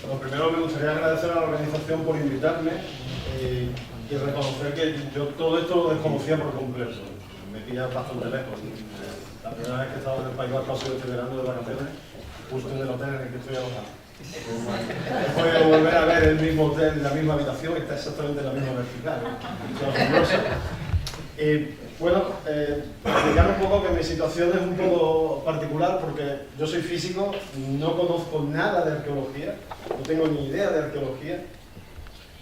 Bueno, primero me gustaría agradecer a la organización por invitarme y reconocer que yo todo esto lo desconocía por completo. Me pilla bastante lejos. La primera vez que he estado en el País Vasco ha sido este verano de vacaciones, justo en el hotel en el que estoy alojado. He podido volver a ver el mismo hotel, la misma habitación, está exactamente en la misma vertical. Bueno, explicar un poco que mi situación es un poco particular porque yo soy físico, no conozco nada de arqueología, no tengo ni idea de arqueología,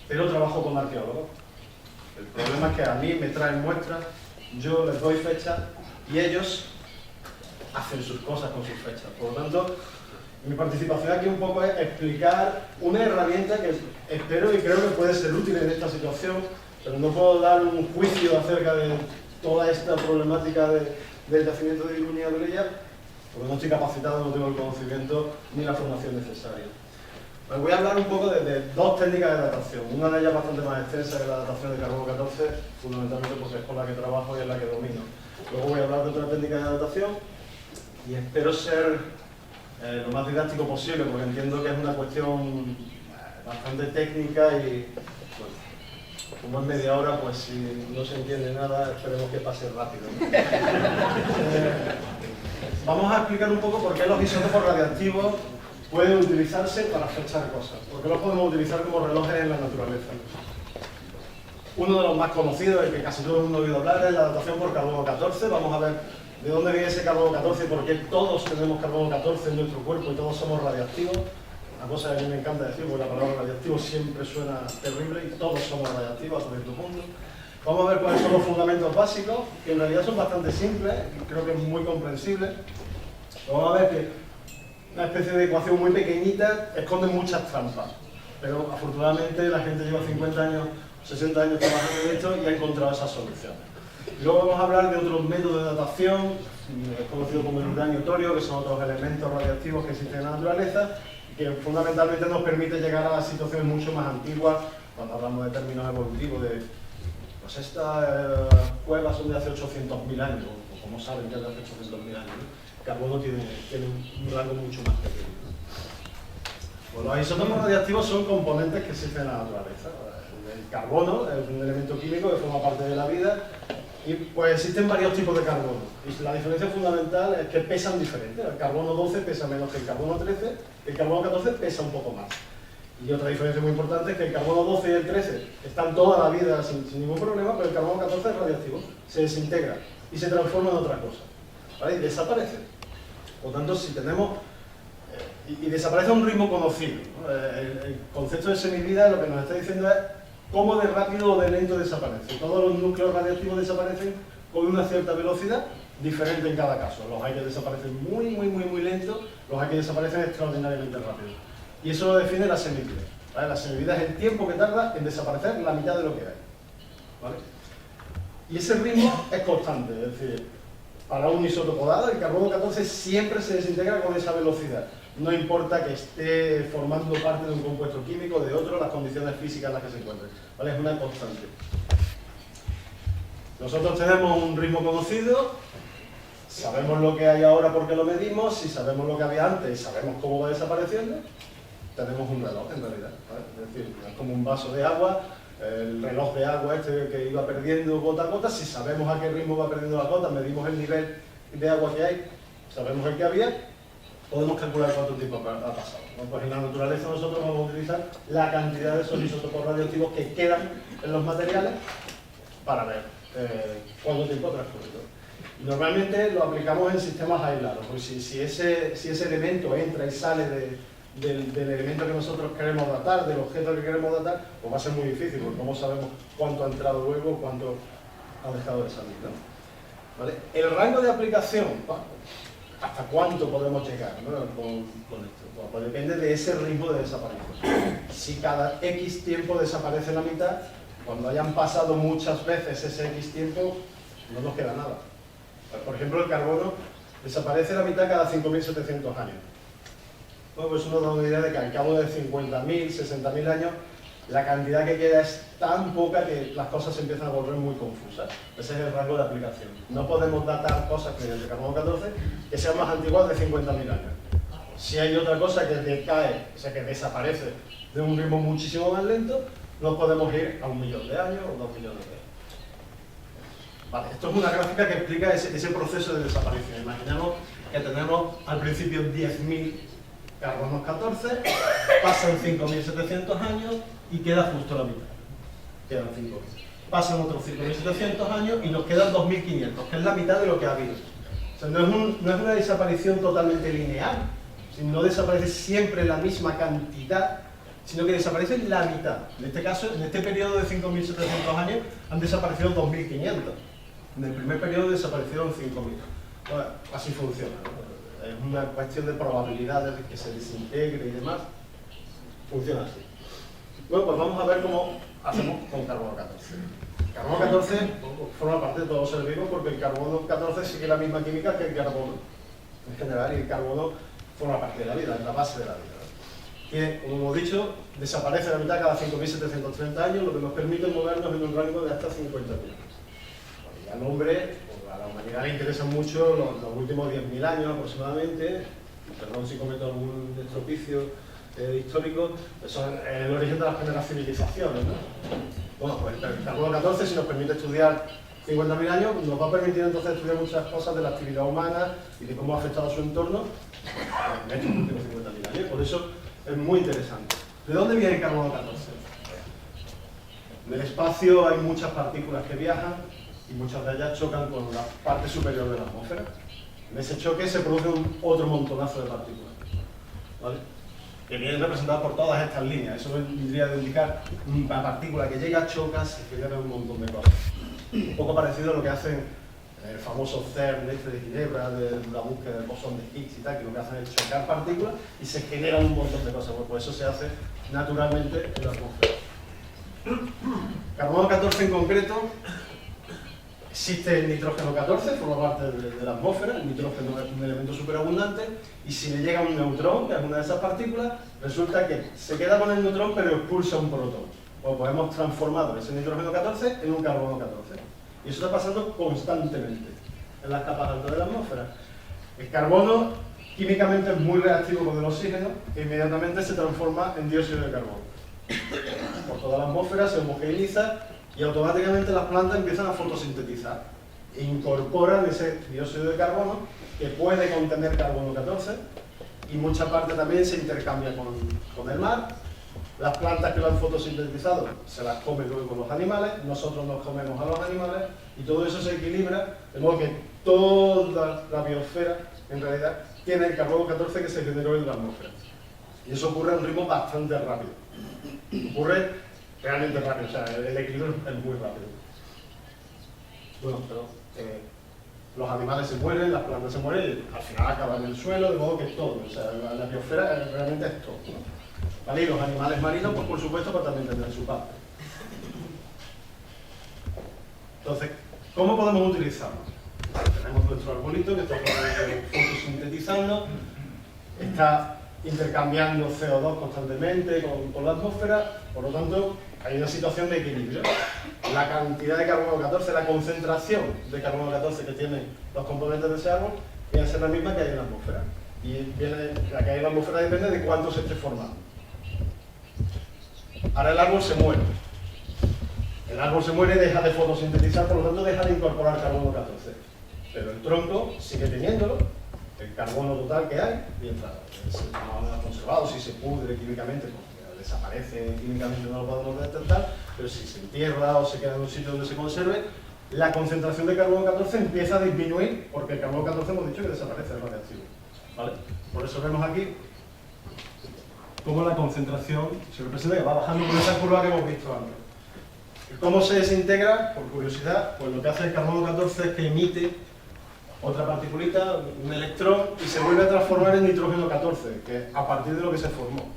pero trabajo con arqueólogos. El problema es que a mí me traen muestras, yo les doy fechas y ellos hacen sus cosas con sus fechas. Por lo tanto, mi participación aquí un poco es explicar una herramienta que espero y creo que puede ser útil en esta situación, pero no puedo dar un juicio acerca de toda esta problemática del yacimiento de Iruña y Abelilla, porque no estoy capacitado, no tengo el conocimiento ni la formación necesaria. Os voy a hablar un poco de dos técnicas de datación, una de ellas bastante más extensa que la datación de carbono 14, fundamentalmente porque es con la que trabajo y es la que domino. Luego voy a hablar de otra técnica de datación y espero ser lo más didáctico posible, porque entiendo que es una cuestión bastante técnica y como en media hora, pues si no se entiende nada, esperemos que pase rápido, ¿no? Vamos a explicar un poco por qué los isótopos radiactivos pueden utilizarse para fechar cosas, por qué los podemos utilizar como relojes en la naturaleza. Uno de los más conocidos, el que casi todo el mundo ha oído hablar, es la datación por carbono 14. Vamos a ver de dónde viene ese carbono 14 y por qué todos tenemos carbono 14 en nuestro cuerpo y todos somos radiactivos. Una cosa que a mí me encanta decir, porque la palabra radiactivo siempre suena terrible y todos somos radiactivos hasta cierto punto. Vamos a ver cuáles son los fundamentos básicos, que en realidad son bastante simples y creo que es muy comprensible. Vamos a ver que una especie de ecuación muy pequeñita esconde muchas trampas, pero afortunadamente la gente lleva 50 años, 60 años trabajando en esto y ha encontrado esas soluciones. Luego vamos a hablar de otros métodos de datación, es conocido como el uranio torio, que son otros elementos radiactivos que existen en la naturaleza, que fundamentalmente nos permite llegar a situaciones mucho más antiguas, cuando hablamos de términos evolutivos, de pues estas cuevas son de hace 800.000 años, o como saben que es de hace 800.000 años, ¿no? El carbono tiene un rango mucho más pequeño. Bueno, los isótopos radiactivos son componentes que existen en la naturaleza. El carbono es un elemento químico que forma parte de la vida y pues existen varios tipos de carbono. Y la diferencia fundamental es que pesan diferente. El carbono 12 pesa menos que el carbono 13, el carbono 14 pesa un poco más. Y otra diferencia muy importante es que el carbono 12 y el 13 están toda la vida sin ningún problema, pero el carbono 14 es radiactivo, se desintegra y se transforma en otra cosa, ¿vale? Y desaparece. Por lo tanto, si tenemos... y desaparece a un ritmo conocido, ¿no? El concepto de semivida lo que nos está diciendo es cómo de rápido o de lento desaparece. Todos los núcleos radiactivos desaparecen con una cierta velocidad diferente en cada caso. Los hay que desaparecen muy lento, los hay que desaparecen extraordinariamente rápido. Y eso lo define la semivida, ¿vale? La semivida es el tiempo que tarda en desaparecer la mitad de lo que hay, ¿vale? Y ese ritmo es constante, es decir, para un isótopo dado, el carbono 14 siempre se desintegra con esa velocidad. No importa que esté formando parte de un compuesto químico, de otro, las condiciones físicas en las que se encuentre, ¿vale? Es una constante. Nosotros tenemos un ritmo conocido, sabemos lo que hay ahora porque lo medimos, si sabemos lo que había antes y sabemos cómo va desapareciendo, tenemos un reloj en realidad, ¿vale? Es decir, es como un vaso de agua, el reloj de agua este que iba perdiendo gota a gota, si sabemos a qué ritmo va perdiendo las gotas, medimos el nivel de agua que hay, sabemos el que había, podemos calcular cuánto tiempo ha pasado, ¿no? Pues en la naturaleza nosotros vamos a utilizar la cantidad de esos isótopos radioactivos que quedan en los materiales para ver cuánto tiempo ha transcurrido. Normalmente lo aplicamos en sistemas aislados, porque si ese elemento entra y sale del elemento que nosotros queremos datar, del objeto que queremos datar, pues va a ser muy difícil, porque no sabemos cuánto ha entrado luego, cuánto ha dejado de salir, ¿no? ¿Vale? El rango de aplicación, ¿hasta cuánto podemos llegar, ¿no? con esto? Pues depende de ese ritmo de desaparición. Si cada X tiempo desaparece la mitad, cuando hayan pasado muchas veces ese X tiempo, no nos queda nada. Por ejemplo, el carbono desaparece la mitad cada 5.700 años. Bueno, pues uno da una idea de que al cabo de 50.000, 60.000 años, la cantidad que queda es tan poca que las cosas se empiezan a volver muy confusas. Ese es el rango de aplicación. No podemos datar cosas mediante carbono 14 que sean más antiguas de 50.000 años. Si hay otra cosa que decae, o sea, que desaparece de un ritmo muchísimo más lento, nos podemos ir a 1 millón de años o 2 millones de años. Vale, esto es una gráfica que explica ese proceso de desaparición. Imaginemos que tenemos al principio 10.000 carbonos 14, pasan 5.700 años y queda justo la mitad. Quedan 5.000. Pasan otros 5.700 años y nos quedan 2.500, que es la mitad de lo que ha habido. O sea, no es una desaparición totalmente lineal, no desaparece siempre la misma cantidad, sino que desaparece la mitad. En este caso, en este periodo de 5.700 años, han desaparecido 2.500. En el primer periodo desaparecieron 5.000. Bueno, así funciona, ¿no? Es una cuestión de probabilidades de que se desintegre y demás. Funciona así. Bueno, pues vamos a ver cómo hacemos con carbono 14. El carbono 14 forma parte de todos los seres vivos porque el carbono 14 sigue la misma química que el carbono en general, y el carbono forma parte de la vida, es la base de la vida. Que, como hemos dicho, desaparece la mitad cada 5.730 años, lo que nos permite movernos en un rango de hasta 50.000 años. Y al hombre, o a la humanidad, le interesan mucho los últimos 10.000 años aproximadamente. Perdón si cometo algún estropicio histórico, son el origen de las primeras civilizaciones, ¿no? Bueno, pues el carbono 14, si nos permite estudiar 50.000 años, nos va a permitir entonces estudiar muchas cosas de la actividad humana y de cómo ha afectado a su entorno en estos últimos 50.000 años. Por eso es muy interesante. ¿De dónde viene el carbono 14? En el espacio hay muchas partículas que viajan y muchas de ellas chocan con la parte superior de la atmósfera. En ese choque se produce otro montonazo de partículas, ¿vale? Que vienen representadas por todas estas líneas. Eso vendría a indicar una partícula que llega, choca, se genera un montón de cosas. Un poco parecido a lo que hacen el famoso CERN de Ginebra, de la búsqueda del bosón de Higgs y tal, que lo que hacen es chocar partículas y se generan un montón de cosas. Por eso se hace naturalmente en la atmósfera. Carbono 14 en concreto, existe el nitrógeno 14, forma parte de la atmósfera. El nitrógeno es un elemento superabundante y si le llega un neutrón, que es una de esas partículas, resulta que se queda con el neutrón pero expulsa un protón. Pues hemos transformado ese nitrógeno 14 en un carbono 14. Y eso está pasando constantemente en las capas altas de la atmósfera. El carbono químicamente es muy reactivo con el oxígeno e inmediatamente se transforma en dióxido de carbono. Por toda la atmósfera se homogeneiza y automáticamente las plantas empiezan a fotosintetizar e incorporan ese dióxido de carbono que puede contener carbono 14 y mucha parte también se intercambia con el mar. Las plantas que lo han fotosintetizado se las comen luego los animales, nosotros nos comemos a los animales y todo eso se equilibra, de modo que toda la biosfera en realidad tiene el carbono 14 que se generó en la atmósfera. Y eso ocurre a un ritmo bastante rápido. Ocurre realmente rápido, o sea, el equilibrio es muy rápido. Bueno, pero los animales se mueren, las plantas se mueren y al final acaban en el suelo, de modo que es todo. O sea, la biosfera realmente es todo, ¿no? ¿Vale? Y los animales marinos, pues por supuesto, pues también tendrán su parte. Entonces, ¿cómo podemos utilizarlo? Tenemos nuestro arbolito que está fotosintetizando, está intercambiando CO2 constantemente con la atmósfera, por lo tanto, hay una situación de equilibrio. La cantidad de carbono 14, la concentración de carbono 14 que tienen los componentes de ese árbol, viene a ser la misma que hay en la atmósfera. Y la que hay en la atmósfera depende de cuánto se esté formando. Ahora el árbol se muere. El árbol se muere y deja de fotosintetizar, por lo tanto deja de incorporar carbono 14. Pero el tronco sigue teniéndolo, el carbono total que hay, mientras está conservado, si se pudre químicamente, pues desaparece químicamente, no lo podemos detectar, pero si se entierra o se queda en un sitio donde se conserve, la concentración de carbono 14 empieza a disminuir, porque el carbono 14 hemos dicho que desaparece, es radiactivo. ¿Vale? Por eso vemos aquí cómo la concentración se representa que va bajando por esa curva que hemos visto antes. ¿Cómo se desintegra? Por curiosidad, pues lo que hace el carbono 14 es que emite otra particulita, un electrón, y se vuelve a transformar en nitrógeno 14, que es a partir de lo que se formó.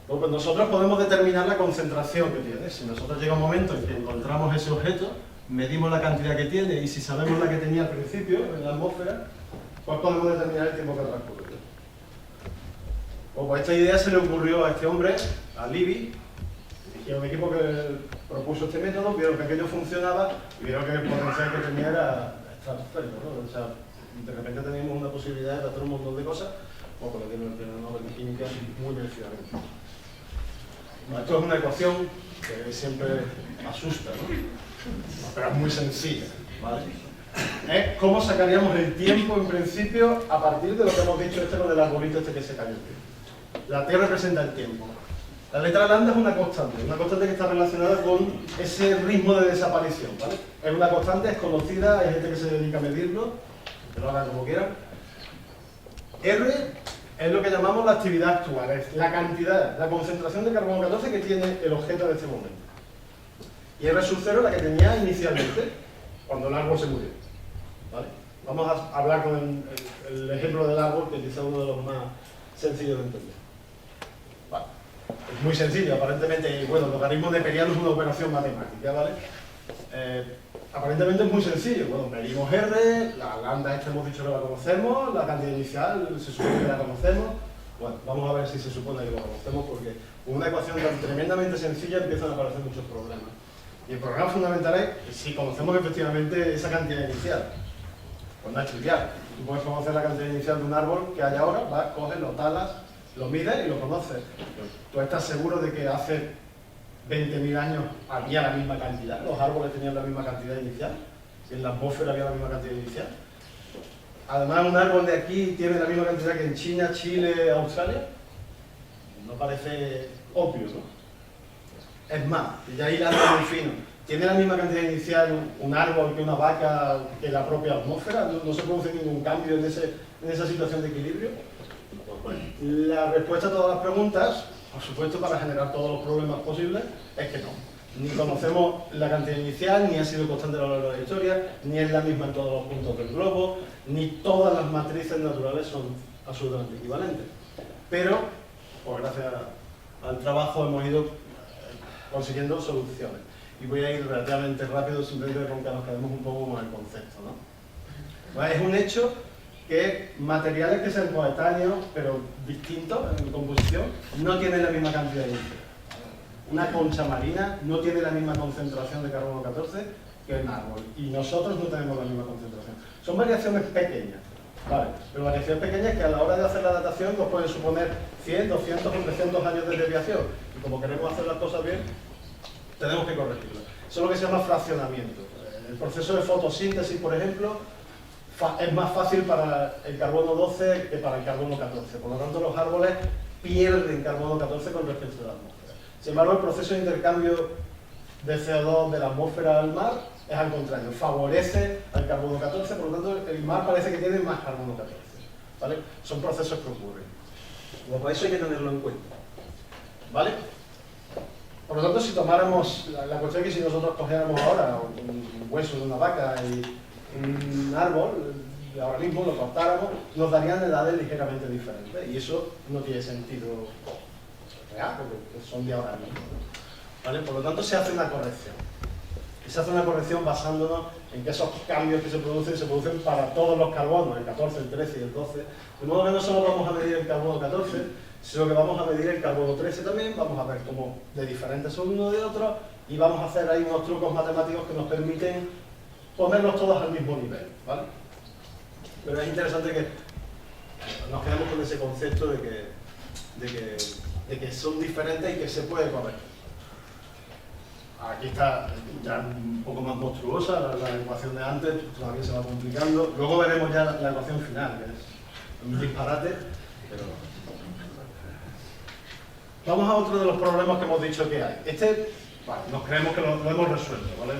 Pues nosotros podemos determinar la concentración que tiene. Si nosotros llega un momento en que encontramos ese objeto, medimos la cantidad que tiene y si sabemos la que tenía al principio en la atmósfera, pues podemos determinar el tiempo que transcurre. Pues esta idea se le ocurrió a este hombre, a Libby, dirigía un equipo que propuso este método, vieron que aquello funcionaba y vieron que el potencial que tenía era estratosférico, ¿no? O sea, de repente tenemos una posibilidad de hacer un montón de cosas, como lo tiene el premio Nobel de Química muy merecidamente. Esto es una ecuación que siempre asusta, ¿no? Pero es muy sencilla, ¿vale? Es cómo sacaríamos el tiempo en principio a partir de lo que hemos dicho con el arbolito que se cayó. La T representa el tiempo. La letra lambda es una constante que está relacionada con ese ritmo de desaparición, ¿vale? Es una constante, es conocida, hay gente que se dedica a medirlo, que lo hagan como quieran. R es lo que llamamos la actividad actual, es la cantidad, la concentración de carbono 14 que tiene el objeto en este momento. Y R sub 0 es la que tenía inicialmente, cuando el árbol se murió, ¿vale? Vamos a hablar con el ejemplo del árbol, que quizá es uno de los más sencillos de entender. Vale. Es muy sencillo, aparentemente, bueno, el logaritmo de periano es una operación matemática, ¿vale? Aparentemente es muy sencillo. Bueno, medimos R, la lambda esta hemos dicho que la conocemos, la cantidad inicial se supone que la conocemos. Bueno, vamos a ver si se supone que lo conocemos, porque con una ecuación tan tremendamente sencilla empiezan a aparecer muchos problemas. Y el problema fundamental es que si conocemos efectivamente esa cantidad inicial, pues no es trivial. Tú puedes conocer la cantidad inicial de un árbol que hay ahora, vas, coges, lo talas, lo mides y lo conoces. Tú estás seguro de que hace 20.000 años había la misma cantidad, los árboles tenían la misma cantidad inicial, si en la atmósfera había la misma cantidad inicial. Además, un árbol de aquí tiene la misma cantidad que en China, Chile, Australia. No parece obvio, ¿no? Es más, ya hilando muy fino, ¿tiene la misma cantidad inicial un árbol que una vaca que la propia atmósfera? ¿No se produce ningún cambio en esa situación de equilibrio? Pues bueno, la respuesta a todas las preguntas, por supuesto para generar todos los problemas posibles, es que no. Ni conocemos la cantidad inicial, ni ha sido constante a lo largo de la historia, ni es la misma en todos los puntos del globo, ni todas las matrices naturales son absolutamente equivalentes. Pero, pues gracias al trabajo hemos ido consiguiendo soluciones. Y voy a ir relativamente rápido, simplemente con que nos quedemos un poco con el concepto, ¿no? Pues es un hecho que materiales que sean coetáneos, pero distintos en composición, no tienen la misma cantidad de inicial. Una concha marina no tiene la misma concentración de carbono 14 que un árbol, y nosotros no tenemos la misma concentración. Son variaciones pequeñas, ¿vale? Pero variaciones pequeñas que a la hora de hacer la datación nos pueden suponer 100, 200 o 300 años de desviación. Y como queremos hacer las cosas bien, tenemos que corregirlo. Eso es lo que se llama fraccionamiento. El proceso de fotosíntesis, por ejemplo, es más fácil para el carbono 12 que para el carbono 14. Por lo tanto, los árboles pierden carbono 14 con respecto a la atmósfera. Sin embargo, el proceso de intercambio de CO2 de la atmósfera al mar es al contrario, favorece al carbono 14, por lo tanto, el mar parece que tiene más carbono 14. ¿Vale? Son procesos que ocurren. Bueno, pues eso hay que tenerlo en cuenta. ¿Vale? Por lo tanto, si tomáramos la cuestión que si nosotros cogiéramos ahora un hueso de una vaca y un árbol, ahora mismo lo cortáramos, nos darían edades ligeramente diferentes. Y eso no tiene sentido real, porque son de ahora mismo. ¿Vale? Por lo tanto, se hace una corrección. Y se hace una corrección basándonos en que esos cambios que se producen para todos los carbonos, el 14, el 13 y el 12. De modo que no solo vamos a medir el carbono 14, sino que vamos a medir el carbono 13 también, vamos a ver cómo de diferentes son uno de otro, y vamos a hacer ahí unos trucos matemáticos que nos permiten ponerlos todos al mismo nivel, ¿vale? Pero es interesante que nos quedemos con ese concepto de que son diferentes y que se puede corregir. Aquí está ya un poco más monstruosa la ecuación de antes, todavía se va complicando. Luego veremos ya la ecuación final, que es un disparate, pero... Vamos a otro de los problemas que hemos dicho que hay. Vale, nos creemos que lo hemos resuelto, ¿vale?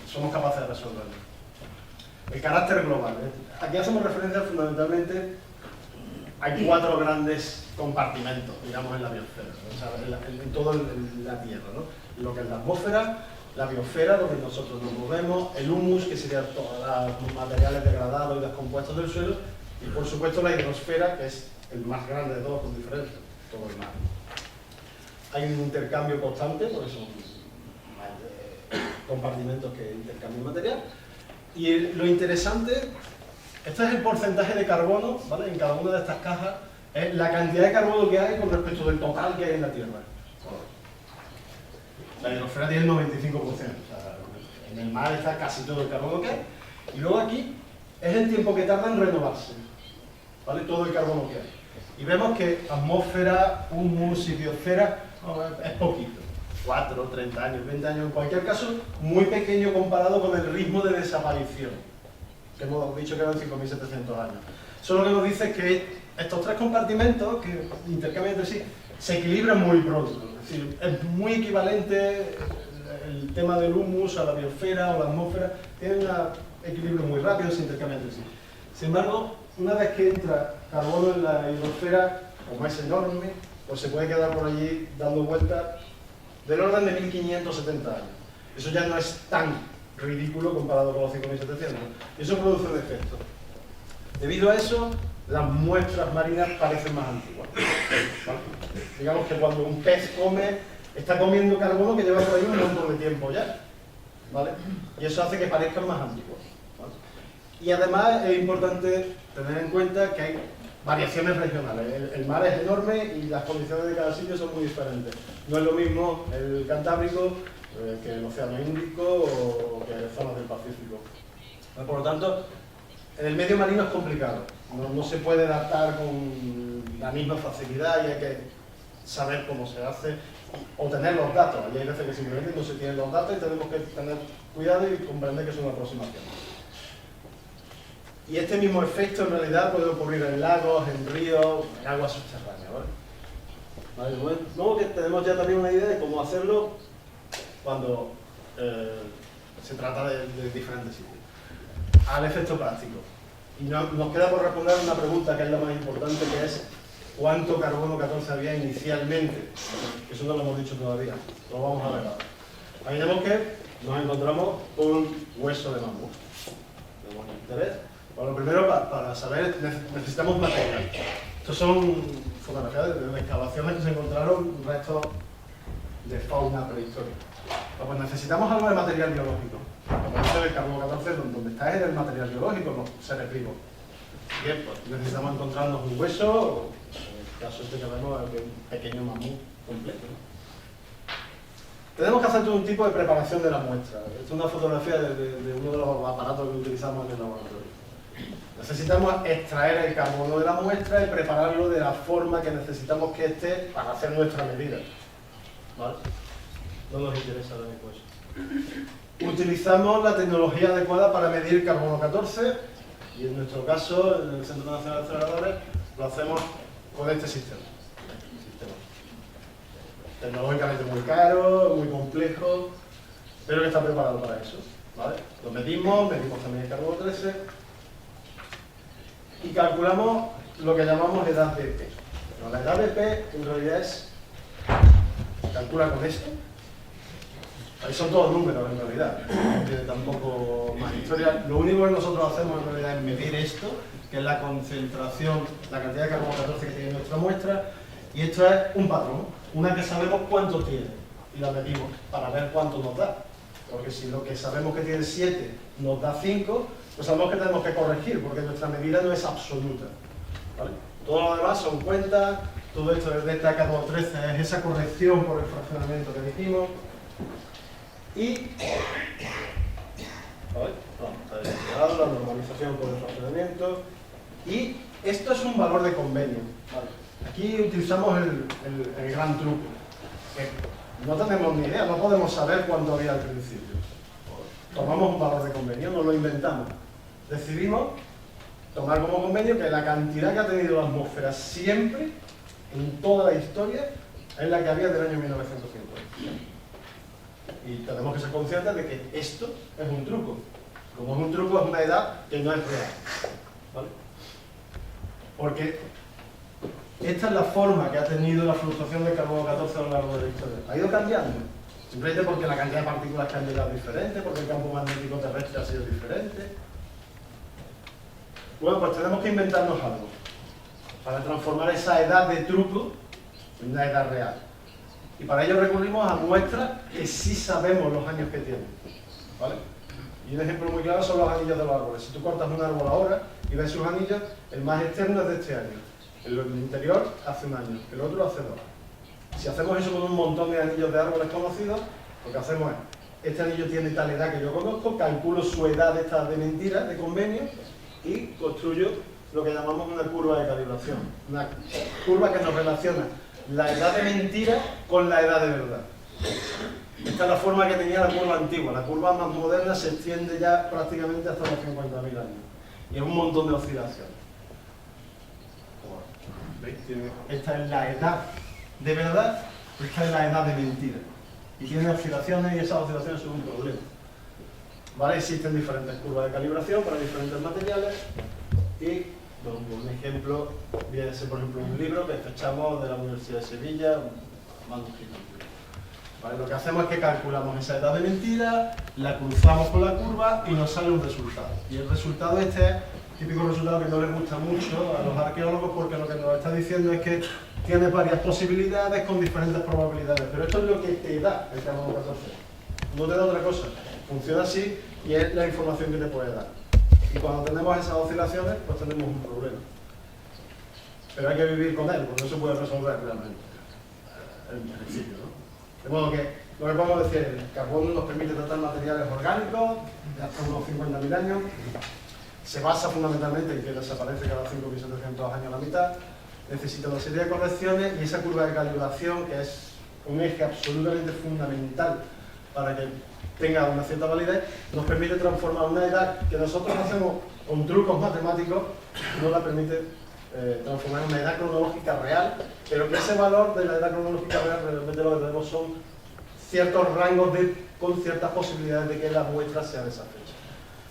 Somos capaces de resolverlo. El carácter global, ¿eh? Aquí hacemos referencia fundamentalmente a 4 grandes compartimentos, digamos, en la biosfera, o sea, en toda la Tierra, ¿no? Lo que es la atmósfera, la biosfera, donde nosotros nos movemos, el humus, que serían todos los materiales degradados y descompuestos del suelo, y por supuesto la hidrosfera, que es el más grande de todos con diferencia, todo el mar. Hay un intercambio constante, porque son compartimentos que intercambian material. Y lo interesante, este es el porcentaje de carbono, ¿vale? En cada una de estas cajas, es la cantidad de carbono que hay con respecto del total que hay en la Tierra. La hidrosfera tiene el 95%, o sea, en el mar está casi todo el carbono que hay. Y luego aquí es el tiempo que tarda en renovarse, ¿vale? Todo el carbono que hay. Y vemos que atmósfera, humus y biosfera es poquito. 4, 30 años, 20 años, en cualquier caso, muy pequeño comparado con el ritmo de desaparición, que hemos dicho que eran 5.700 años. Eso lo que nos dice es que estos tres compartimentos, que intercambian entre sí, se equilibran muy pronto. Es decir, es muy equivalente el tema del humus a la biosfera o la atmósfera, tienen un equilibrio muy rápido, se intercambian entre sí. Sin embargo, una vez que entra carbono en la hidrosfera, como es enorme, pues se puede quedar por allí dando vueltas del orden de 1570 años. Eso ya no es tan ridículo comparado con los 5700. Y eso produce un efecto. Debido a eso, las muestras marinas parecen más antiguas. ¿Vale? Digamos que cuando un pez come, está comiendo carbono que lleva por ahí un montón de tiempo ya. ¿Vale? Y eso hace que parezcan más antiguas. ¿Vale? Y además es importante tener en cuenta que hay variaciones regionales. El mar es enorme y las condiciones de cada sitio son muy diferentes. No es lo mismo el Cantábrico que el Océano Índico o que zonas del Pacífico. Por lo tanto, en el medio marino es complicado. No se puede adaptar con la misma facilidad y hay que saber cómo se hace o tener los datos. Y hay veces que simplemente no se tienen los datos y tenemos que tener cuidado y comprender que es una aproximación. Y este mismo efecto en realidad puede ocurrir en lagos, en ríos, en aguas subterráneas, ¿vale? Luego que tenemos ya también una idea de cómo hacerlo cuando se trata de diferentes sitios. Al efecto práctico. Y nos queda por responder una pregunta que es la más importante, que es ¿cuánto carbono 14 había inicialmente? Eso no lo hemos dicho todavía, lo vamos a ver ahora. Imaginemos que nos encontramos con un hueso de mamut. ¿Tenemos interés? Bueno, lo primero, para saber, necesitamos material. Estos son fotografías de excavaciones que se encontraron restos de fauna prehistórica. Pues necesitamos algo de material biológico. Como dice el carbono 14, donde está es el material biológico, los seres vivos. Bien, pues necesitamos encontrarnos un hueso, en el caso este que vemos, un pequeño mamut completo, ¿no? Tenemos que hacer todo un tipo de preparación de la muestra. Esta es una fotografía de uno de los aparatos que utilizamos en el laboratorio. Necesitamos extraer el carbono de la muestra y prepararlo de la forma que necesitamos que esté para hacer nuestra medida. ¿Vale? No nos interesa ahora mismo eso. Utilizamos la tecnología adecuada para medir carbono 14 y en nuestro caso, en el Centro Nacional de Aceleradores, lo hacemos con este sistema. Tecnológicamente muy caro, muy complejo, pero que está preparado para eso. ¿Vale? Lo medimos también el carbono 13 y calculamos lo que llamamos edad de P. Bueno, la edad de P en realidad se calcula con esto. Ahí son todos números en realidad, no tiene tampoco más historia. Lo único que nosotros hacemos en realidad es medir esto, que es la concentración, la cantidad de carbono 14 que tiene nuestra muestra, y esto es un patrón, una que sabemos cuánto tiene, y la medimos para ver cuánto nos da. Porque si lo que sabemos que tiene 7 nos da 5, pues sabemos que tenemos que corregir, porque nuestra medida no es absoluta. ¿Vale? Todo lo demás son cuentas, todo esto desde esta carbono 13 es esa corrección por el fraccionamiento que dijimos. Y la normalización por el fraccionamiento. Y esto es un valor de convenio. ¿Vale? Aquí utilizamos el gran truco. Que no tenemos ni idea, no podemos saber cuánto había al principio. Tomamos un valor de convenio, nos lo inventamos. Decidimos tomar como convenio que la cantidad que ha tenido la atmósfera siempre, en toda la historia, es la que había del año 1950. Y tenemos que ser conscientes de que esto es un truco. Como es un truco, es una edad que no es real. ¿Vale? Porque esta es la forma que ha tenido la fluctuación del carbono 14 a lo largo de la historia. Ha ido cambiando. Simplemente porque la cantidad de partículas que han llegado es diferente, porque el campo magnético terrestre ha sido diferente. Bueno, pues tenemos que inventarnos algo para transformar esa edad de truco en una edad real. Y para ello recurrimos a muestras que sí sabemos los años que tienen. ¿Vale? Y un ejemplo muy claro son los anillos de los árboles. Si tú cortas un árbol ahora y ves sus anillos, el más externo es de este año. El interior hace un año, el otro hace 2. Si hacemos eso con un montón de anillos de árboles conocidos, lo que hacemos es, este anillo tiene tal edad que yo conozco, calculo su edad esta de mentira, de convenio, y construyo lo que llamamos una curva de calibración. Una curva que nos relaciona la edad de mentira con la edad de verdad. Esta es la forma que tenía la curva antigua. La curva más moderna se extiende ya prácticamente hasta los 50.000 años. Y es un montón de oscilaciones. ¿Veis? Esta es la edad de verdad, esta es la edad de mentira. Y tiene oscilaciones y esas oscilaciones son un problema. ¿Vale? Existen diferentes curvas de calibración para diferentes materiales y bueno, un ejemplo viene a ser, por ejemplo, un libro que fechamos de la Universidad de Sevilla, un manuscrito. ¿Vale? Lo que hacemos es que calculamos esa edad de mentira, la cruzamos con la curva y nos sale un resultado. Y el resultado este es típico resultado que no les gusta mucho a los arqueólogos porque lo que nos está diciendo es que tiene varias posibilidades con diferentes probabilidades. Pero esto es lo que te da el carbono 14. No te da otra cosa. Funciona así y es la información que te puede dar. Y cuando tenemos esas oscilaciones, pues tenemos un problema. Pero hay que vivir con él, porque no se puede resolver realmente. En principio, ¿no? De modo que lo que podemos decir es que el carbono nos permite tratar materiales orgánicos de hasta unos 50.000 años. Se basa fundamentalmente en que desaparece cada 5.700 años la mitad. Necesita una serie de correcciones y esa curva de calibración, que es un eje absolutamente fundamental para que tenga una cierta validez, nos permite transformar una edad que nosotros hacemos con trucos matemáticos, no la permite transformar en una edad cronológica real, pero que ese valor de la edad cronológica real realmente lo que tenemos son ciertos rangos con ciertas posibilidades de que la muestra sea de esa fecha.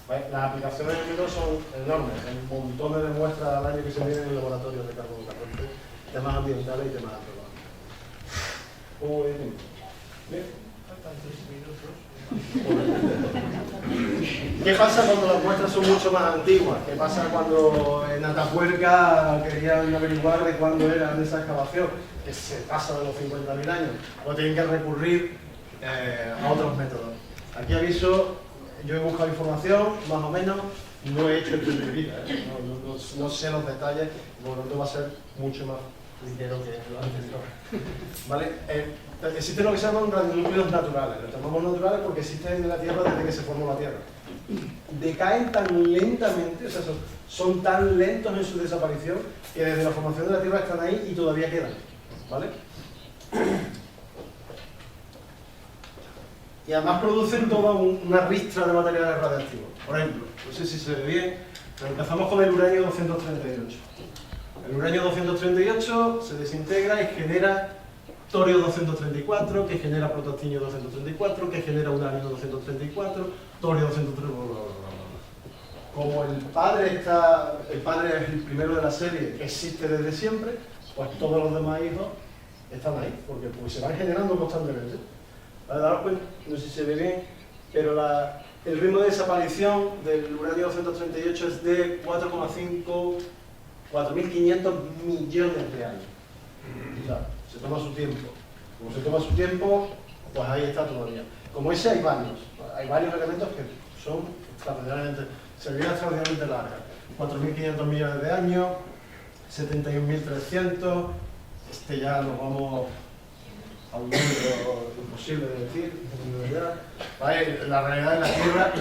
¿Vale? Las aplicaciones del libro son enormes, hay montones de muestras al año que se miden en laboratorios de carbono 14, temas ambientales y temas astronómicos. Bien. ¿Qué pasa cuando las muestras son mucho más antiguas? ¿Qué pasa cuando en Atapuerca querían averiguar de cuándo era esa excavación? Que se pasa de los 50.000 años. O tienen que recurrir a otros métodos. Aquí aviso, yo he buscado información, más o menos, no he hecho esto en mi vida, no sé los detalles, por lo tanto va a ser mucho más ligero que lo anterior. ¿Vale? Existen lo que se llaman radionúcleos naturales. Los llamamos naturales porque existen en la Tierra desde que se formó la Tierra. Decaen tan lentamente, o sea, son tan lentos en su desaparición que desde la formación de la Tierra están ahí y todavía quedan. ¿Vale? Y además producen toda una ristra de materiales radiactivos. Por ejemplo, no sé si se ve bien, pero empezamos con el uranio 238. El uranio 238 se desintegra y genera torio 234, que genera protactinio 234, que genera uranio 234, torio 234, bla, bla, bla, bla. Como el padre es el primero de la serie, existe desde siempre, pues todos los demás hijos están ahí, porque pues, se van generando constantemente. ¿Vale? Daros cuenta, no sé si se ve bien, pero el ritmo de desaparición del uranio 238 es de 4,5, 4.500 millones de años. O sea, se toma su tiempo. Como se toma su tiempo, pues ahí está todavía. Como ese hay varios elementos que son extraordinariamente, serían extraordinariamente largas. 4.500 millones de años, 71.300, ya nos vamos a un número imposible de decir, ¿vale? La realidad de la Tierra,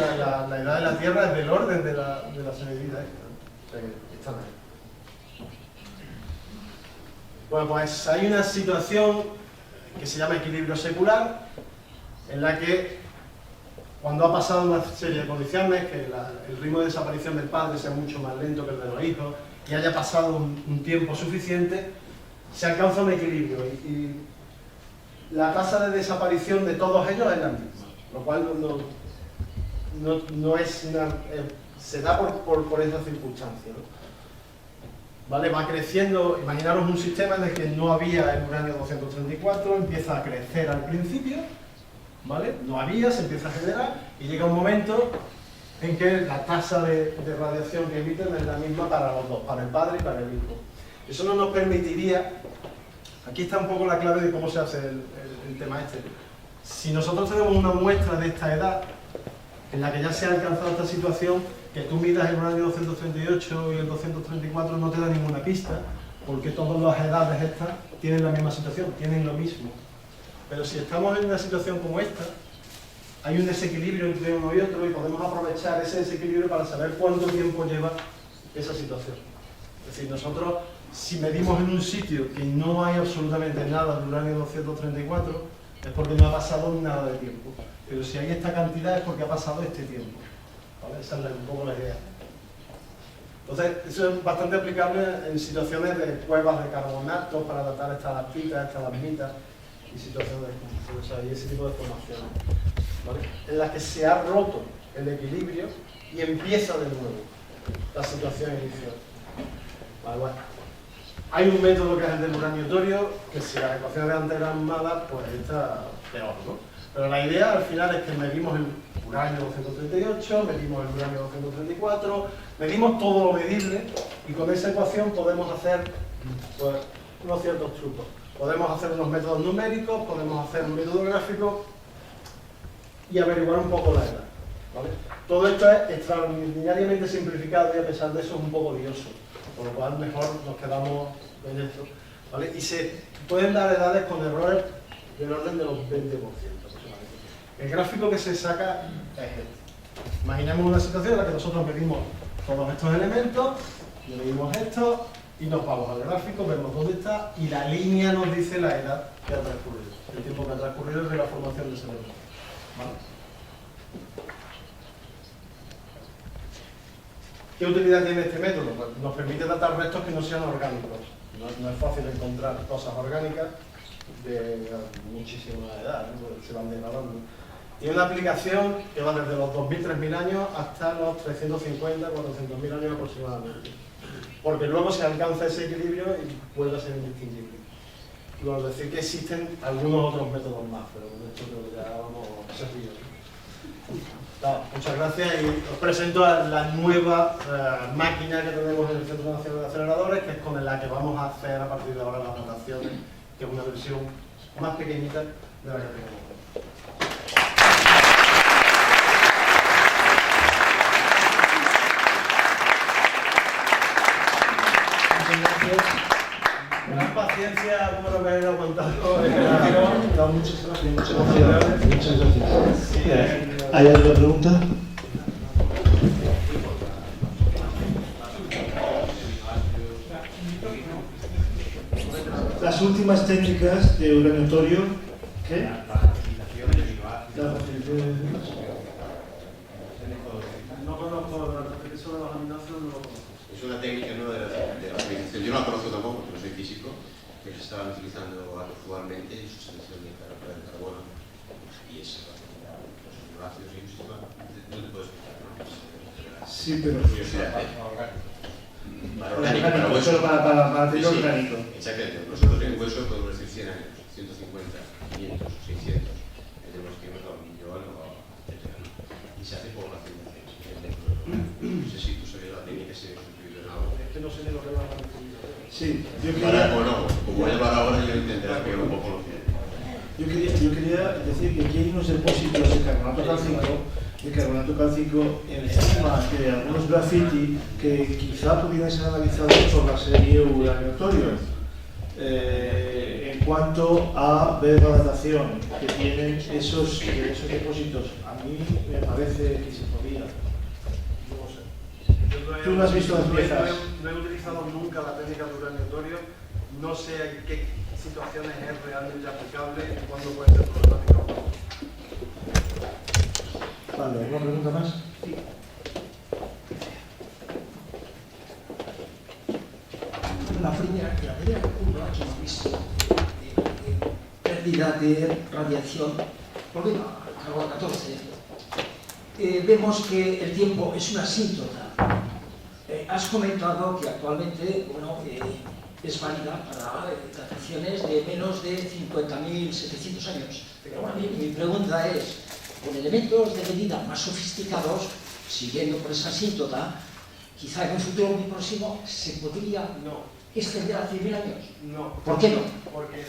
la edad de la Tierra es del orden de la semivida. O sea que están ahí. Bueno, pues hay una situación que se llama equilibrio secular, en la que cuando ha pasado una serie de condiciones, que el ritmo de desaparición del padre sea mucho más lento que el de los hijos, y haya pasado un tiempo suficiente, se alcanza un equilibrio y la tasa de desaparición de todos ellos es la misma, lo cual no es una, se da por esa circunstancia, ¿no? ¿Vale? Va creciendo, imaginaros un sistema en el que no había el uranio 234, empieza a crecer al principio, ¿vale? No había, se empieza a generar y llega un momento en que la tasa de radiación que emiten es la misma para los dos, para el padre y para el hijo. Eso no nos permitiría, aquí está un poco la clave de cómo se hace el tema este. Si nosotros tenemos una muestra de esta edad, en la que ya se ha alcanzado esta situación, que tú midas el uranio 238 y el 234 no te da ninguna pista, porque todas las edades estas tienen la misma situación, tienen lo mismo. Pero si estamos en una situación como esta, hay un desequilibrio entre uno y otro y podemos aprovechar ese desequilibrio para saber cuánto tiempo lleva esa situación. Es decir, nosotros, si medimos en un sitio que no hay absolutamente nada de uranio 234, es porque no ha pasado nada de tiempo. Pero si hay esta cantidad es porque ha pasado este tiempo. ¿Vale? Esa es un poco la idea. Entonces, eso es bastante aplicable en situaciones de cuevas de carbonato para datar estalactitas, estalagmitas y situaciones y ese tipo de formaciones, ¿vale? En las que se ha roto el equilibrio y empieza de nuevo la situación inicial. Vale, bueno. Hay un método que es el del uranio torio, que si las ecuaciones de antes eran malas, pues está peor, ¿no? Pero la idea al final es que medimos el uranio 238, medimos el uranio 234, medimos todo lo medible y con esa ecuación podemos hacer pues, unos ciertos trucos. Podemos hacer unos métodos numéricos, podemos hacer un método gráfico y averiguar un poco la edad, ¿vale? Todo esto es extraordinariamente simplificado y a pesar de eso es un poco lioso, por lo cual mejor nos quedamos en esto, ¿vale? Y se pueden dar edades con errores del orden de los 20% aproximadamente. El gráfico que se saca es este. Imaginemos una situación en la que nosotros medimos todos estos elementos, medimos esto y nos vamos al gráfico, vemos dónde está y la línea nos dice la edad que ha transcurrido, el tiempo que ha transcurrido desde la formación de ese elemento, ¿vale? ¿Qué utilidad tiene este método? Pues nos permite datar restos que no sean orgánicos. No es fácil encontrar cosas orgánicas de muchísima edad, ¿no? Porque se van degradando. Tiene una aplicación que va desde los 2.000, 3.000 años hasta los 350, 400.000 años aproximadamente. Porque luego se alcanza ese equilibrio y vuelve a ser indistinguible. Y bueno, decir que existen algunos otros métodos más, pero con esto creo que ya vamos servidos. Muchas gracias y os presento a la nueva máquina que tenemos en el Centro Nacional de Aceleradores, que es con la que vamos a hacer a partir de ahora las rotaciones, que es una versión más pequeñita de la que tenemos. Gran paciencia, como lo que he aguantado. Muchas gracias. Muchas gracias. Sí, ¿hay alguna pregunta? Las últimas técnicas de uranio torio, ¿qué? La fertilización de aminoácidos. No conozco eso de los aminoácidos, no lo conozco. Es una técnica, ¿no?, de la fertilización. Yo no la conozco tampoco, porque no soy físico, que se estaban utilizando actualmente en sustitución de carbono. Y es los aminoácidos y un sistema, no te puedo explicar, ¿no? Sí, pero... Curiosidad, orgánico, para hueso. Para material Sí, orgánico. exactamente. Nosotros en hueso podemos decir 100 años, 150, 500, 600. Tenemos que irnos a un millón o etcétera. Y se hace población de no sé si tú sabías la técnica que se sustituye en algo. Es que no sé ni lo que van a decir. Sí, yo Para, quería... o no, como voy a hablar ahora, yo intentaré explicar un poco lo que... Yo quería decir que aquí hay unos depósitos de carbonato cálcico encima de algunos graffiti que quizá pudieran ser analizados por la serie uranio torio. En cuanto a ver la datación que tienen esos depósitos, a mí me parece que se podía. No sé. ¿Tú no has visto las piezas? No he utilizado nunca la técnica de uranio torio. No sé en qué situaciones es realmente aplicable y cuándo puede ser problemático. Vale, ¿alguna pregunta más? Sí. La primera curva que hemos visto de pérdida de radiación, volviendo a carbono 14, vemos que el tiempo es una asíntota. Has comentado que actualmente es válida para dataciones de menos de 50.700 años. Pero bueno, mi pregunta es, con elementos de medida más sofisticados, siguiendo por esa asíntota, quizá en un futuro muy próximo se podría extender a 100.000 años. No. ¿Por qué no? Porque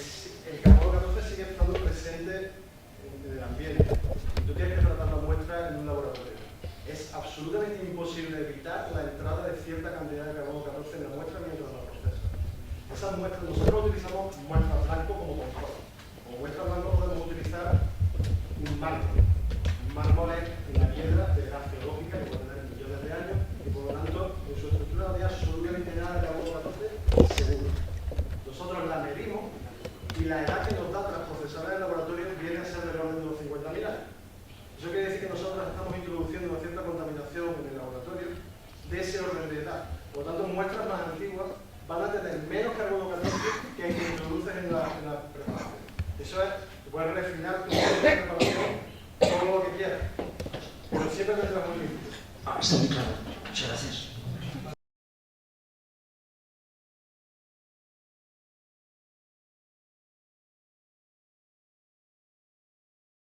el carbono 14 sigue estando presente en el ambiente. Tú tienes que tratar la muestra en un laboratorio. Es absolutamente imposible evitar la entrada de cierta cantidad de carbono 14 en la muestra mientras la procesa. Esas muestras, nosotros utilizamos muestra blanco como control. Como muestra blanco podemos utilizar un mármol. Un mármol es una piedra de edad geológica que puede tener millones de años y por lo tanto en su estructura que nosotros estamos introduciendo una cierta contaminación en el laboratorio de ese orden de edad. Por lo tanto, muestras más antiguas van a tener menos carbono 14 que hay que introduces en la preparación. Eso es, tú puedes refinar tu preparación todo lo que quieras, pero siempre tendrás un límite. Está muy claro. Muchas gracias.